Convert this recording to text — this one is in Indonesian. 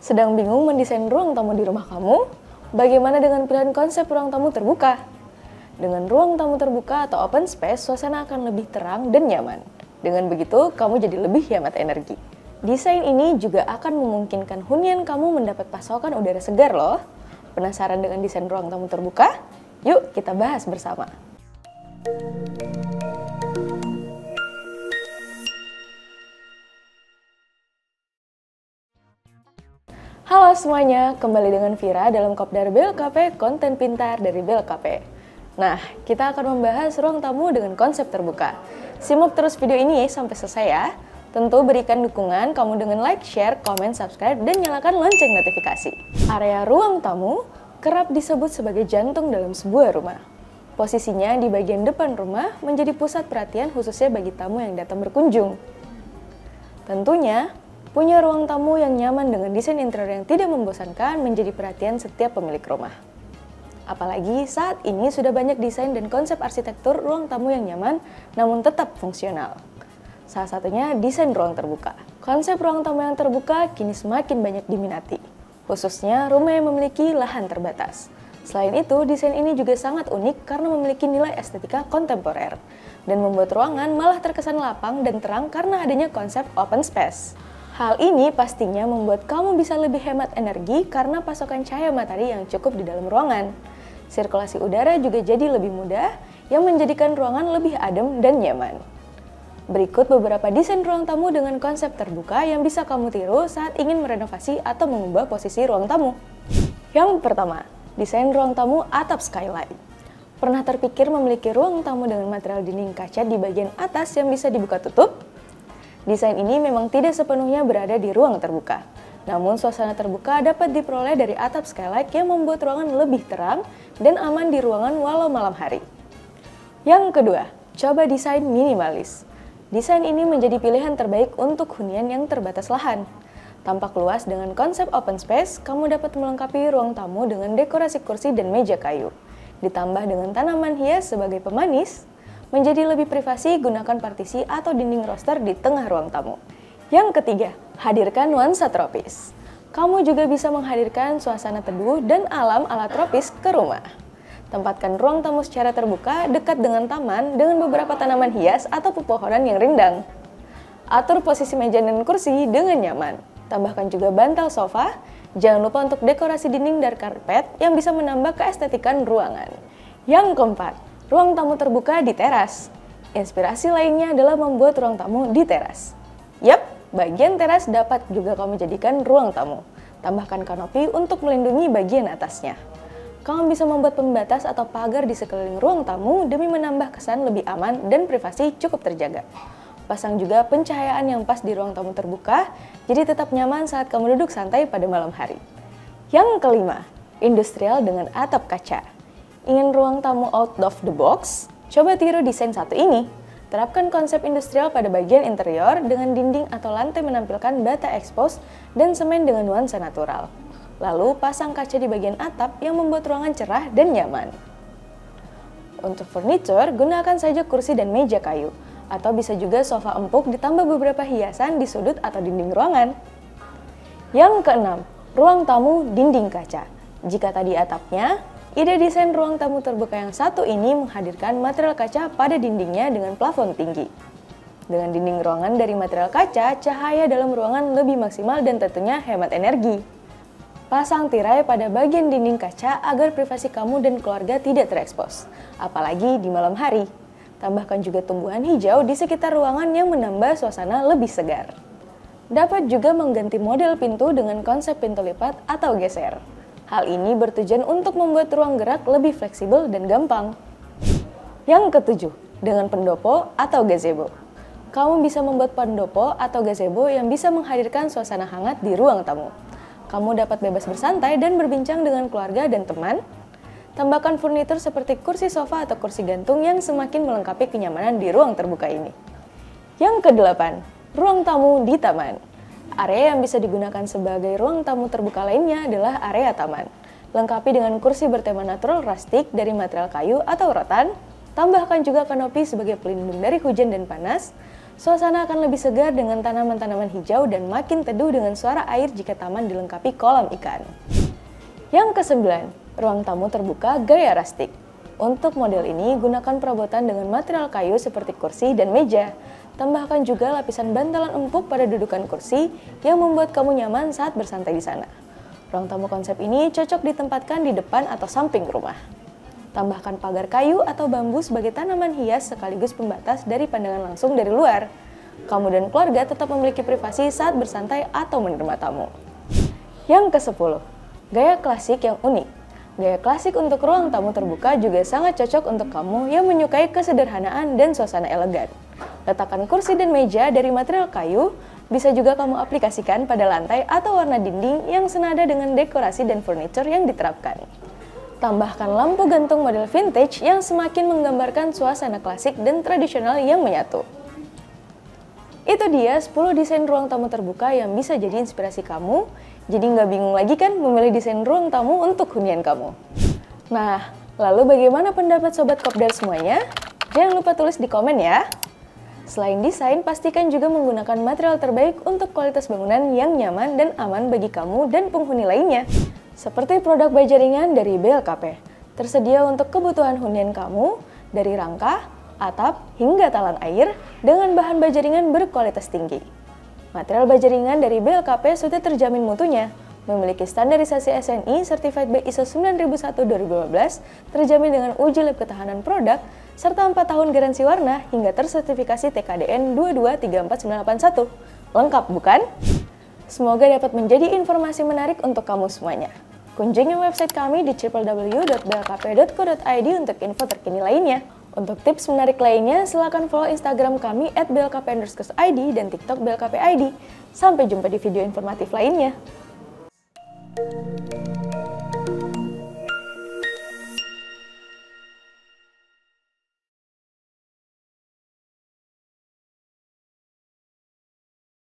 Sedang bingung mendesain ruang tamu di rumah kamu? Bagaimana dengan pilihan konsep ruang tamu terbuka? Dengan ruang tamu terbuka atau open space, suasana akan lebih terang dan nyaman. Dengan begitu, kamu jadi lebih hemat energi. Desain ini juga akan memungkinkan hunian kamu mendapat pasokan udara segar loh. Penasaran dengan desain ruang tamu terbuka? Yuk kita bahas bersama. Halo semuanya, kembali dengan Vira dalam Kopdar BLKP, konten pintar dari BLKP. Nah, kita akan membahas ruang tamu dengan konsep terbuka. Simak terus video ini sampai selesai ya. Tentu berikan dukungan kamu dengan like, share, komen, subscribe, dan nyalakan lonceng notifikasi. Area ruang tamu kerap disebut sebagai jantung dalam sebuah rumah. Posisinya di bagian depan rumah menjadi pusat perhatian khususnya bagi tamu yang datang berkunjung. Tentunya, punya ruang tamu yang nyaman dengan desain interior yang tidak membosankan menjadi perhatian setiap pemilik rumah. Apalagi saat ini sudah banyak desain dan konsep arsitektur ruang tamu yang nyaman namun tetap fungsional. Salah satunya desain ruang terbuka. Konsep ruang tamu yang terbuka kini semakin banyak diminati, khususnya rumah yang memiliki lahan terbatas. Selain itu, desain ini juga sangat unik karena memiliki nilai estetika kontemporer dan membuat ruangan malah terkesan lapang dan terang karena adanya konsep open space. Hal ini pastinya membuat kamu bisa lebih hemat energi karena pasokan cahaya matahari yang cukup di dalam ruangan. Sirkulasi udara juga jadi lebih mudah yang menjadikan ruangan lebih adem dan nyaman. Berikut beberapa desain ruang tamu dengan konsep terbuka yang bisa kamu tiru saat ingin merenovasi atau mengubah posisi ruang tamu. Yang pertama, desain ruang tamu atap skylight. Pernah terpikir memiliki ruang tamu dengan material dinding kaca di bagian atas yang bisa dibuka tutup? Desain ini memang tidak sepenuhnya berada di ruang terbuka. Namun suasana terbuka dapat diperoleh dari atap skylight yang membuat ruangan lebih terang dan aman di ruangan walau malam hari. Yang kedua, coba desain minimalis. Desain ini menjadi pilihan terbaik untuk hunian yang terbatas lahan. Tampak luas dengan konsep open space, kamu dapat melengkapi ruang tamu dengan dekorasi kursi dan meja kayu. Ditambah dengan tanaman hias sebagai pemanis, menjadi lebih privasi, gunakan partisi atau dinding roster di tengah ruang tamu. Yang ketiga, hadirkan nuansa tropis. Kamu juga bisa menghadirkan suasana teduh dan alam ala tropis ke rumah. Tempatkan ruang tamu secara terbuka dekat dengan taman dengan beberapa tanaman hias atau pepohonan yang rindang. Atur posisi meja dan kursi dengan nyaman. Tambahkan juga bantal sofa. Jangan lupa untuk dekorasi dinding dan karpet yang bisa menambah keestetikan ruangan. Yang keempat, ruang tamu terbuka di teras. Inspirasi lainnya adalah membuat ruang tamu di teras. Yap, bagian teras dapat juga kamu jadikan ruang tamu. Tambahkan kanopi untuk melindungi bagian atasnya. Kamu bisa membuat pembatas atau pagar di sekeliling ruang tamu demi menambah kesan lebih aman dan privasi cukup terjaga. Pasang juga pencahayaan yang pas di ruang tamu terbuka, jadi tetap nyaman saat kamu duduk santai pada malam hari. Yang kelima, industrial dengan atap kaca. Ingin ruang tamu out of the box? Coba tiru desain satu ini. Terapkan konsep industrial pada bagian interior dengan dinding atau lantai menampilkan bata expose dan semen dengan nuansa natural. Lalu pasang kaca di bagian atap yang membuat ruangan cerah dan nyaman. Untuk furniture, gunakan saja kursi dan meja kayu. Atau bisa juga sofa empuk ditambah beberapa hiasan di sudut atau dinding ruangan. Yang keenam, ruang tamu dinding kaca. Jika tadi atapnya, ide desain ruang tamu terbuka yang satu ini menghadirkan material kaca pada dindingnya dengan plafon tinggi. Dengan dinding ruangan dari material kaca, cahaya dalam ruangan lebih maksimal dan tentunya hemat energi. Pasang tirai pada bagian dinding kaca agar privasi kamu dan keluarga tidak terekspos, apalagi di malam hari. Tambahkan juga tumbuhan hijau di sekitar ruangan yang menambah suasana lebih segar. Dapat juga mengganti model pintu dengan konsep pintu lipat atau geser. Hal ini bertujuan untuk membuat ruang gerak lebih fleksibel dan gampang. Yang ketujuh, dengan pendopo atau gazebo. Kamu bisa membuat pendopo atau gazebo yang bisa menghadirkan suasana hangat di ruang tamu. Kamu dapat bebas bersantai dan berbincang dengan keluarga dan teman. Tambahkan furnitur seperti kursi sofa atau kursi gantung yang semakin melengkapi kenyamanan di ruang terbuka ini. Yang kedelapan, ruang tamu di taman. Area yang bisa digunakan sebagai ruang tamu terbuka lainnya adalah area taman. Lengkapi dengan kursi bertema natural rustic dari material kayu atau rotan. Tambahkan juga kanopi sebagai pelindung dari hujan dan panas. Suasana akan lebih segar dengan tanaman-tanaman hijau dan makin teduh dengan suara air jika taman dilengkapi kolam ikan. Yang kesembilan, ruang tamu terbuka gaya rustic. Untuk model ini, gunakan perabotan dengan material kayu seperti kursi dan meja. Tambahkan juga lapisan bantalan empuk pada dudukan kursi yang membuat kamu nyaman saat bersantai di sana. Ruang tamu konsep ini cocok ditempatkan di depan atau samping rumah. Tambahkan pagar kayu atau bambu sebagai tanaman hias sekaligus pembatas dari pandangan langsung dari luar. Kamu dan keluarga tetap memiliki privasi saat bersantai atau menerima tamu. Yang ke-10, gaya klasik yang unik. Gaya klasik untuk ruang tamu terbuka juga sangat cocok untuk kamu yang menyukai kesederhanaan dan suasana elegan. Letakkan kursi dan meja dari material kayu, bisa juga kamu aplikasikan pada lantai atau warna dinding yang senada dengan dekorasi dan furniture yang diterapkan. Tambahkan lampu gantung model vintage yang semakin menggambarkan suasana klasik dan tradisional yang menyatu. Itu dia 10 desain ruang tamu terbuka yang bisa jadi inspirasi kamu, jadi nggak bingung lagi kan memilih desain ruang tamu untuk hunian kamu. Nah, lalu bagaimana pendapat Sobat Kopdar semuanya? Jangan lupa tulis di komen ya. Selain desain, pastikan juga menggunakan material terbaik untuk kualitas bangunan yang nyaman dan aman bagi kamu dan penghuni lainnya. Seperti produk baja ringan dari BLKP, tersedia untuk kebutuhan hunian kamu dari rangka, atap, hingga talan air dengan bahan baja ringan berkualitas tinggi. Material baja ringan dari BLKP sudah terjamin mutunya, memiliki standarisasi SNI Certified by ISO 9001-2015, terjamin dengan uji lab ketahanan produk, serta 4 tahun garansi warna hingga tersertifikasi TKDN 2234981. Lengkap bukan? Semoga dapat menjadi informasi menarik untuk kamu semuanya. Kunjungi website kami di www.blkp.co.id untuk info terkini lainnya. Untuk tips menarik lainnya, silakan follow Instagram kami @blkp_id dan TikTok blkp_id. Sampai jumpa di video informatif lainnya.